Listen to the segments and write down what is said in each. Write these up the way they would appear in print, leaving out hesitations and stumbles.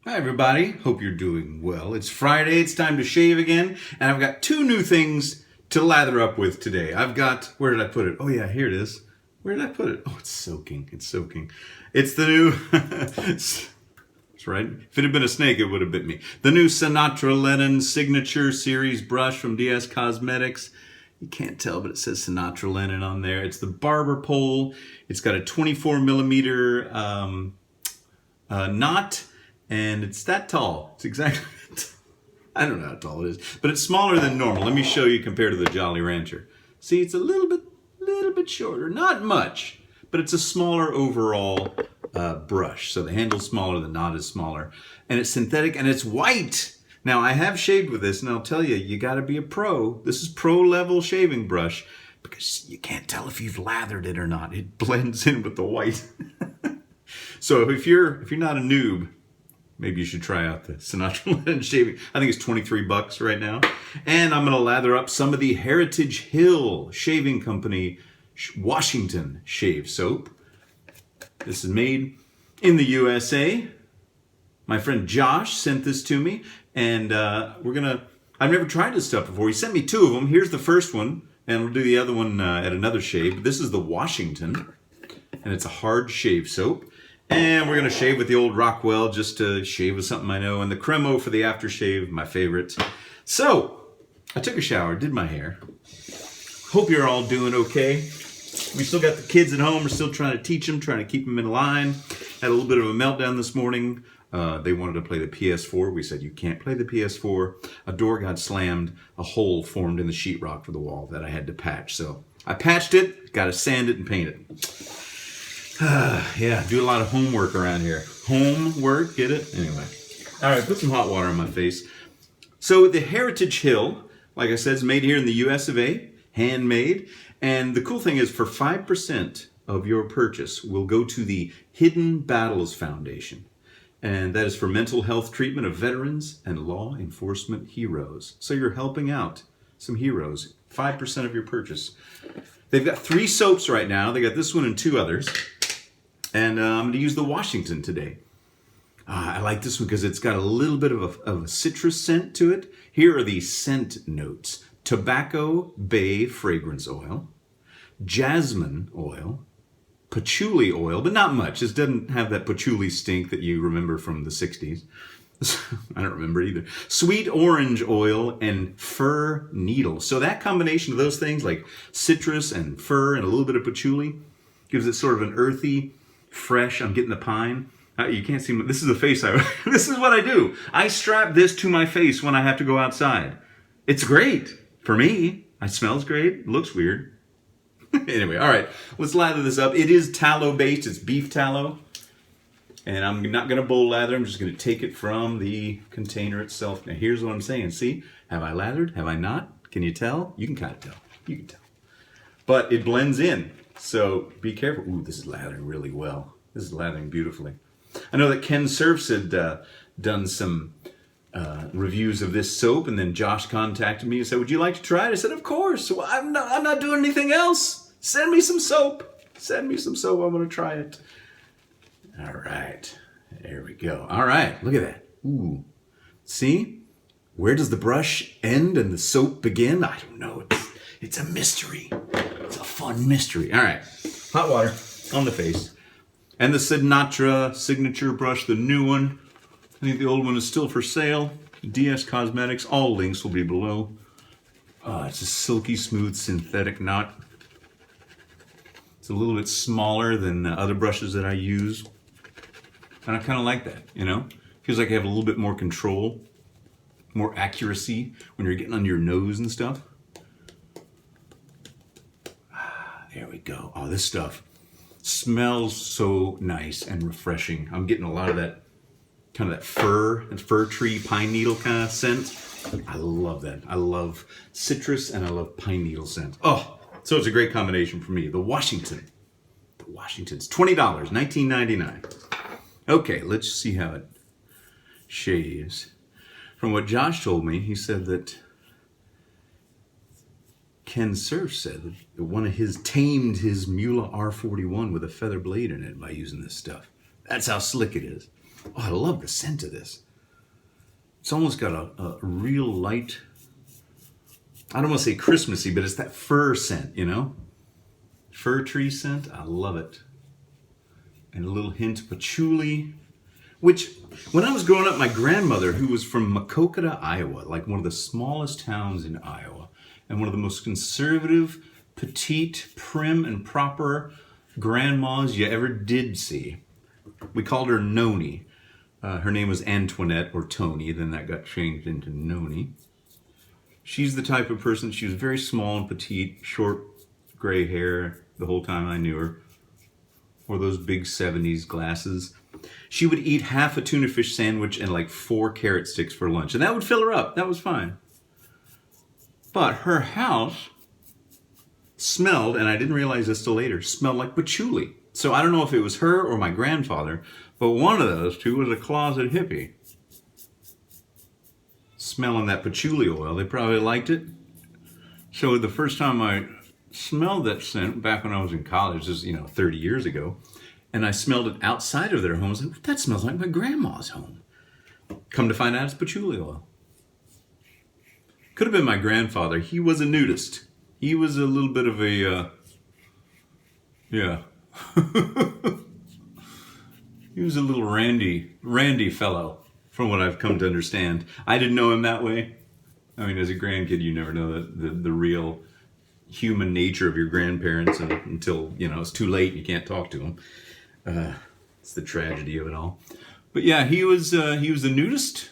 Hi everybody, hope you're doing well. It's Friday, it's time to shave again, and I've got two new things to lather up with today. I've got, where did I put it? Oh yeah, here it is. Where did I put it? Oh, it's soaking, it's soaking. It's the new, that's right, if it had been a snake it would have bit me. The new SinatraLennon Signature Series brush from DS Cosmetics. You can't tell, but it says SinatraLennon on there. It's the barber pole. It's got a 24 millimeter knot. And it's that tall. It's exactly, I don't know how tall it is, but it's smaller than normal. Let me show you compared to the Jolly Rancher. See, it's a little bit shorter. Not much, but it's a smaller overall brush. So the handle's smaller, the knot is smaller, and it's synthetic and it's white. Now I have shaved with this, and I'll tell you, you got to be a pro. This is pro level shaving brush because you can't tell if you've lathered it or not. It blends in with the white. So if you're not a noob, maybe you should try out the SinatraLennon shaving. I think it's $23 right now. And I'm going to lather up some of the Heritage Hill Shaving Company Washington Shave Soap. This is made in the USA. My friend Josh sent this to me. And I've never tried this stuff before. He sent me two of them. Here's the first one. And we'll do the other one at another shave. This is the Washington. And it's a hard shave soap. And we're going to shave with the old Rockwell just to shave with something I know. And the Cremo for the aftershave, my favorite. So, I took a shower, did my hair. Hope you're all doing okay. We still got the kids at home. We're still trying to teach them, trying to keep them in line. Had a little bit of a meltdown this morning. They wanted to play the PS4. We said, you can't play the PS4. A door got slammed. A hole formed in the sheetrock for the wall that I had to patch. So, I patched it, got to sand it and paint it. Yeah, do a lot of homework around here. Homework, get it? Anyway. All right, put some hot water on my face. So the Heritage Hill, like I said, is made here in the US of A, handmade. And the cool thing is for 5% of your purchase will go to the Hidden Battles Foundation. And that is for mental health treatment of veterans and law enforcement heroes. So you're helping out some heroes. 5% of your purchase. They've got 3 soaps right now. They got this one and 2 others. And I'm going to use the Washington today. I like this one because it's got a little bit of a citrus scent to it. Here are the scent notes. Tobacco bay fragrance oil, jasmine oil, patchouli oil, but not much. This doesn't have that patchouli stink that you remember from the 60s. I don't remember either. Sweet orange oil and fir needle. So that combination of those things, like citrus and fir and a little bit of patchouli, gives it sort of an earthy, fresh. I'm getting the pine. You can't see. This is the face this is what I do. I strap this to my face when I have to go outside. It's great for me. It smells great. It looks weird. Anyway, all right. Let's lather this up. It is tallow based. It's beef tallow. And I'm not going to bowl lather. I'm just going to take it from the container itself. Now, here's what I'm saying. See? Have I lathered? Have I not? Can you tell? You can kind of tell. You can tell. But it blends in. So be careful. Ooh, this is lathering really well. This is lathering beautifully. I know that Ken Surfs had done some reviews of this soap, and then Josh contacted me and said, would you like to try it? I said, of course. Well, I'm not doing anything else. Send me some soap. Send me some soap. I'm going to try it. All right. There we go. All right. Look at that. Ooh. See? Where does the brush end and the soap begin? I don't know. It's a mystery. It's a fun mystery. All right. Hot water on the face. And the Sinatra signature brush, the new one. I think the old one is still for sale. DS Cosmetics. All links will be below. It's a silky smooth synthetic knot. It's a little bit smaller than other brushes that I use. And I kind of like that, you know? Feels like I have a little bit more control, more accuracy when you're getting under your nose and stuff. There we go. Oh, this stuff smells so nice and refreshing. I'm getting a lot of that kind of that fir tree, pine needle kind of scent. I love that. I love citrus and I love pine needle scent. Oh, so it's a great combination for me. The Washington. The Washington's $20, $19.99. Okay, let's see how it shaves. From what Josh told me, he said that Ken Surf said that one of his tamed his Mula R41 with a feather blade in it by using this stuff. That's how slick it is. Oh, I love the scent of this. It's almost got a real light, I don't want to say Christmassy, but it's that fir scent, you know? Fir tree scent. I love it. And a little hint of patchouli, which when I was growing up, my grandmother, who was from Maquoketa, Iowa, like one of the smallest towns in Iowa, and one of the most conservative, petite, prim, and proper grandmas you ever did see. We called her Noni. Her name was Antoinette or Tony, then that got changed into Noni. She's the type of person, she was very small and petite, short gray hair the whole time I knew her. Or those big 70s glasses. She would eat half a tuna fish sandwich and like 4 carrot sticks for lunch. And that would fill her up. That was fine. But her house smelled, and I didn't realize this till later, smelled like patchouli. So I don't know if it was her or my grandfather, but one of those two was a closet hippie. Smelling that patchouli oil. They probably liked it. So the first time I smelled that scent back when I was in college, this is 30 years ago, and I smelled it outside of their home. I was like, that smells like my grandma's home. Come to find out, it's patchouli oil. Could have been my grandfather. He was a nudist. He was a little bit of a he was a little randy fellow, from what I've come to understand. I didn't know him that way. I mean, as a grandkid, you never know the real human nature of your grandparents until it's too late and you can't talk to them. It's the tragedy of it all. But yeah, he was a nudist.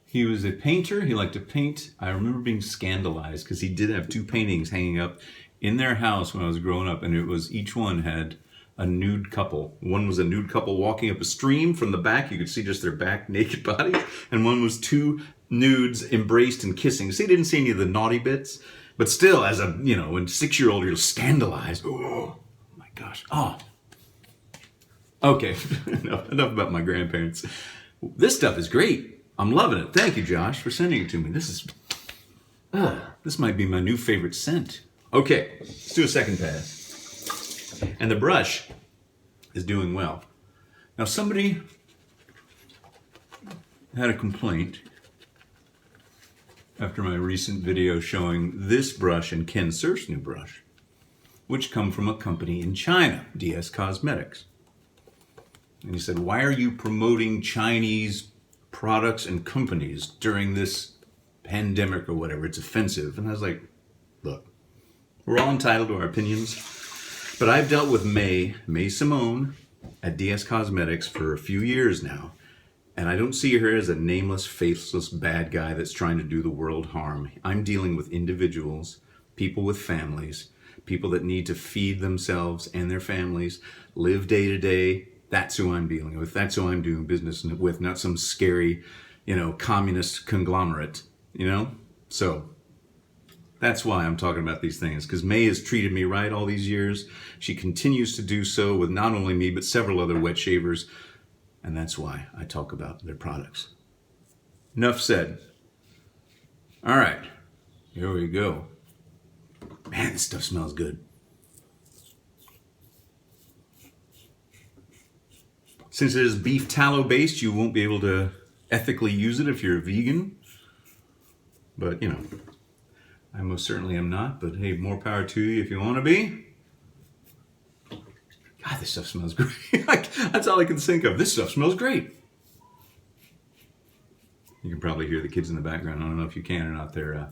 He was a painter. He liked to paint. I remember being scandalized because he did have 2 paintings hanging up in their house when I was growing up, and it was each one had a nude couple. One was a nude couple walking up a stream from the back. You could see just their back naked bodies, and one was 2 nudes embraced and kissing. See, I didn't see any of the naughty bits. But still, as a, when 6-year-old, you're scandalized. Oh, my gosh. Oh. Okay, enough about my grandparents. This stuff is great. I'm loving it. Thank you, Josh, for sending it to me. This might be my new favorite scent. Okay, let's do a second pass. And the brush is doing well. Now, somebody had a complaint after my recent video showing this brush and Ken Surf's new brush, which come from a company in China, DS Cosmetics. And he said, why are you promoting Chinese products and companies during this pandemic or whatever? It's offensive. And I was like, look, we're all entitled to our opinions, but I've dealt with May Simone at DS Cosmetics for a few years now. And I don't see her as a nameless, faceless, bad guy that's trying to do the world harm. I'm dealing with individuals, people with families, people that need to feed themselves and their families, live day to day. That's who I'm dealing with. That's who I'm doing business with, not some scary, communist conglomerate, So that's why I'm talking about these things, because May has treated me right all these years. She continues to do so with not only me, but several other wet shavers. And that's why I talk about their products. Enough said. All right, here we go. Man, this stuff smells good. Since it is beef tallow based, you won't be able to ethically use it if you're a vegan. But, I most certainly am not. But hey, more power to you if you want to be. God, this stuff smells great. That's all I can think of. This stuff smells great. You can probably hear the kids in the background. I don't know if you can or not. They're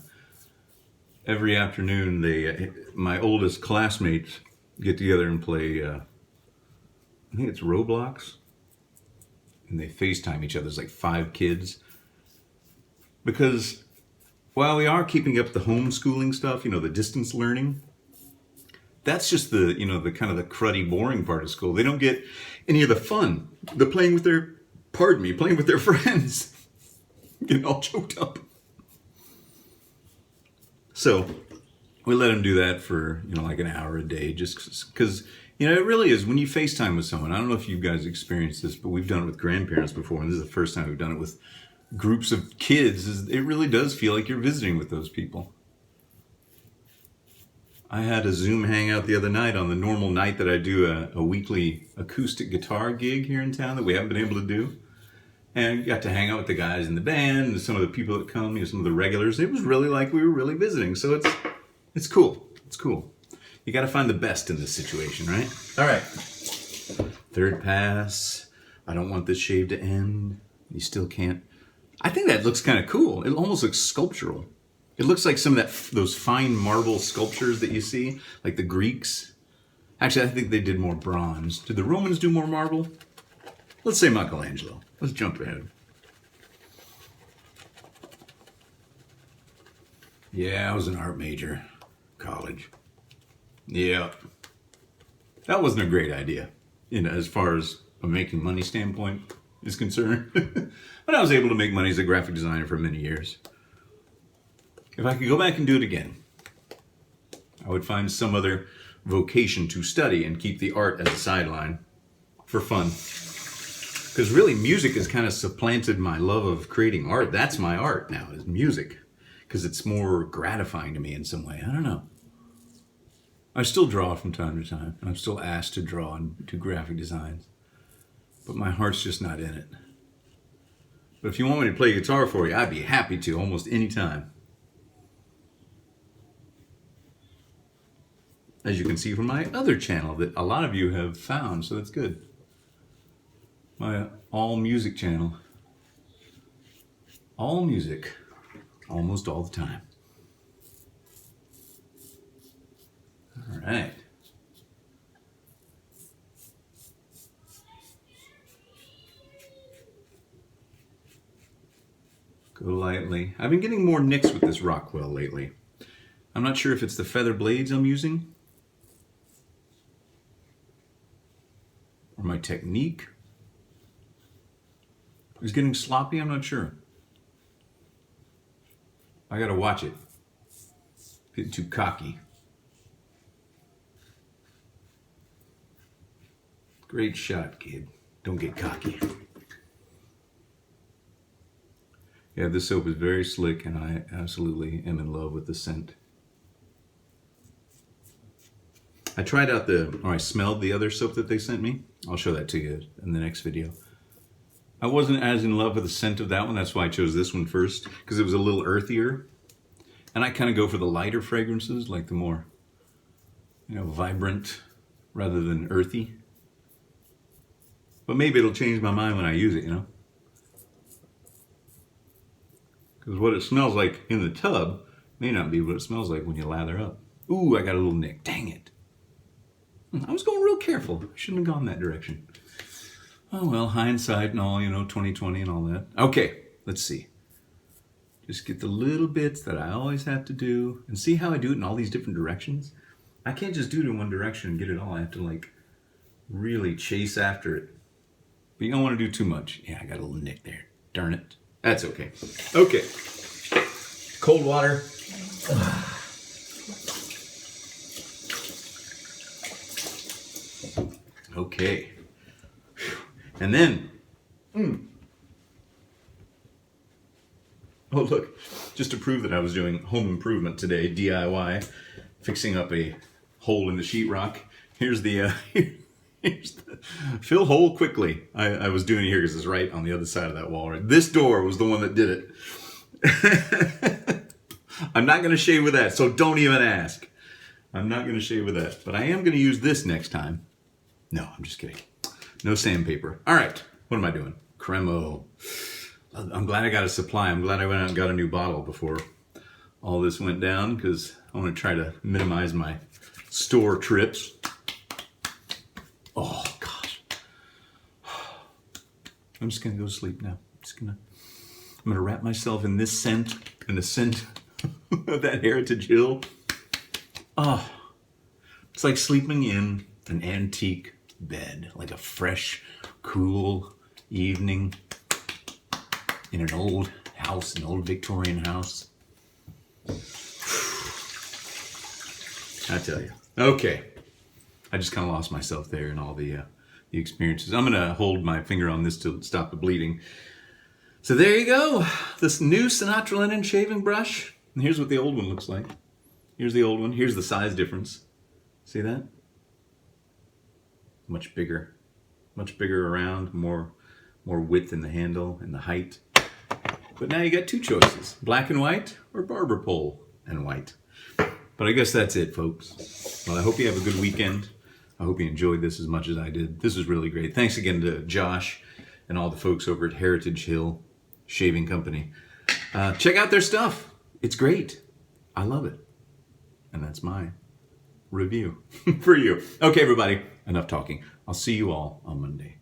every afternoon. My oldest classmates get together and play. I think it's Roblox, and they FaceTime each other. There's like 5 kids. Because while we are keeping up the homeschooling stuff, the distance learning. That's just the kind of the cruddy, boring part of school. They don't get any of the fun. They're playing with their friends. Getting all choked up. So we let them do that for, like an hour a day, just because, it really is when you FaceTime with someone. I don't know if you guys experienced this, but we've done it with grandparents before, and this is the first time we've done it with groups of kids. It really does feel like you're visiting with those people. I had a Zoom hangout the other night on the normal night that I do a weekly acoustic guitar gig here in town that we haven't been able to do. And got to hang out with the guys in the band and some of the people that come, you know, some of the regulars. It was really like we were really visiting. So it's cool. It's cool. You got to find the best in this situation, right? All right. Third pass. I don't want this shave to end. You still can't. I think that looks kind of cool. It almost looks sculptural. It looks like some of those fine marble sculptures that you see, like the Greeks. Actually, I think they did more bronze. Did the Romans do more marble? Let's say Michelangelo. Let's jump ahead. Yeah, I was an art major. College. Yeah. That wasn't a great idea, you know, as far as a making money standpoint is concerned. But I was able to make money as a graphic designer for many years. If I could go back and do it again, I would find some other vocation to study and keep the art as a sideline for fun. Because really, music has kind of supplanted my love of creating art. That's my art now, is music. Because it's more gratifying to me in some way. I don't know. I still draw from time to time. And I'm still asked to draw and do graphic designs. But my heart's just not in it. But if you want me to play guitar for you, I'd be happy to almost any time. As you can see from my other channel that a lot of you have found, so that's good. My all music channel. All music. Almost all the time. All right. Go lightly. I've been getting more nicks with this Rockwell lately. I'm not sure if it's the feather blades I'm using or my technique is getting sloppy. I'm not sure. I gotta watch it. Getting too cocky. Great shot, kid. Don't get cocky. Yeah, this soap is very slick and I absolutely am in love with the scent. I tried out I smelled the other soap that they sent me. I'll show that to you in the next video. I wasn't as in love with the scent of that one. That's why I chose this one first, because it was a little earthier. And I kind of go for the lighter fragrances, like the more, you know, vibrant rather than earthy. But maybe it'll change my mind when I use it, you know? Because what it smells like in the tub may not be what it smells like when you lather up. Ooh, I got a little nick. Dang it. I was going real careful. I shouldn't have gone that direction. Oh well, hindsight and all, you know, 2020 and all that. Okay, let's see. Just get the little bits that I always have to do. And see how I do it in all these different directions? I can't just do it in one direction and get it all. I have to like really chase after it. But you don't want to do too much. Yeah, I got a little nick there. Darn it. That's okay. Okay. Cold water. Okay. And then, oh look, just to prove that I was doing home improvement today, DIY, fixing up a hole in the sheetrock. Here's the, fill hole quickly. I was doing it here because it's right on the other side of that wall. Right? This door was the one that did it. I'm not going to shave with that, so don't even ask. I'm not going to shave with that, but I am going to use this next time. No, I'm just kidding. No sandpaper. All right, what am I doing? Cremo. I'm glad I got a supply. I'm glad I went out and got a new bottle before all this went down because I want to try to minimize my store trips. Oh, gosh. I'm just going to go to sleep now. I'm going to wrap myself in this scent, in the scent of that Heritage Hill. Oh, it's like sleeping in an antique bed, like a fresh, cool evening in an old house, an old Victorian house. I tell you. Okay. I just kind of lost myself there in all the experiences. I'm going to hold my finger on this to stop the bleeding. So there you go. This new SinatraLennon shaving brush. And here's what the old one looks like. Here's the old one. Here's the size difference. See that? Much bigger around, more more width in the handle and the height. But now you got two choices, black and white or barber pole and white. But I guess that's it, folks. Well, I hope you have a good weekend. I hope you enjoyed this as much as I did. This was really great. Thanks again to Josh and all the folks over at Heritage Hill Shaving Company. Check out their stuff. It's great. I love it. And that's my review for you. Okay, everybody, enough talking. I'll see you all on Monday.